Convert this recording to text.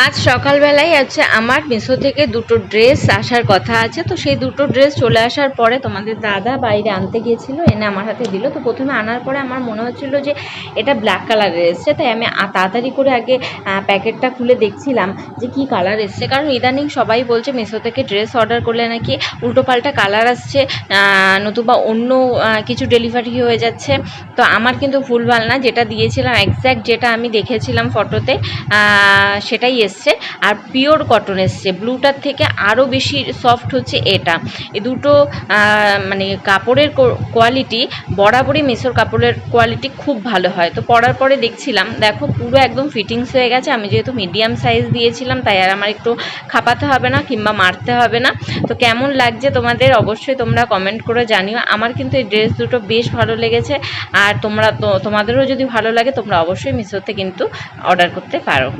আজ সকালবেলায় হচ্ছে আমার মিশো থেকে দুটো ড্রেস আসার কথা আছে। তো সেই দুটো ড্রেস চলে আসার পরে তোমাদের দাদা বাইরে আনতে গিয়েছিল, এনে আমার হাতে দিল। তো প্রথমে আনার পরে আমার মনে হচ্ছিল যে এটা ব্ল্যাক কালারের এসছে, তাই আমি তাড়াতাড়ি করে আগে প্যাকেটটা খুলে দেখছিলাম যে কি কালার এসছে। কারণ ইদানিং সবাই বলছে মিশো থেকে ড্রেস অর্ডার করলে নাকি উল্টোপাল্টা কালার আসছে, নতুবা অন্য কিছু ডেলিভারি হয়ে যাচ্ছে। তো আমার কিন্তু ভুলভাল না, যেটা দিয়েছিলাম এক্স্যাক্ট যেটা আমি দেখেছিলাম ফটোতে সেটাই এসছে। আর পিওর কটন এসছে, ব্লুটার থেকে আরও বেশি সফট হচ্ছে এটা। এই দুটো মানে কাপড়ের কোয়ালিটি বরাবরই মিশোর কাপড়ের কোয়ালিটি খুব ভালো হয়। তো পরার পরে দেখছিলাম, দেখো পুরো একদম ফিটিংস হয়ে গেছে। আমি যেহেতু মিডিয়াম সাইজ দিয়েছিলাম তাই আর আমার একটু খাপাতে হবে না কিংবা মারতে হবে না। তো কেমন লাগছে তোমাদের অবশ্যই তোমরা কমেন্ট করে জানিও। আমার কিন্তু এই ড্রেস দুটো বেশ ভালো লেগেছে, আর তোমাদেরও যদি ভালো লাগে তোমরা অবশ্যই মিশোতে কিন্তু অর্ডার করতে পারো।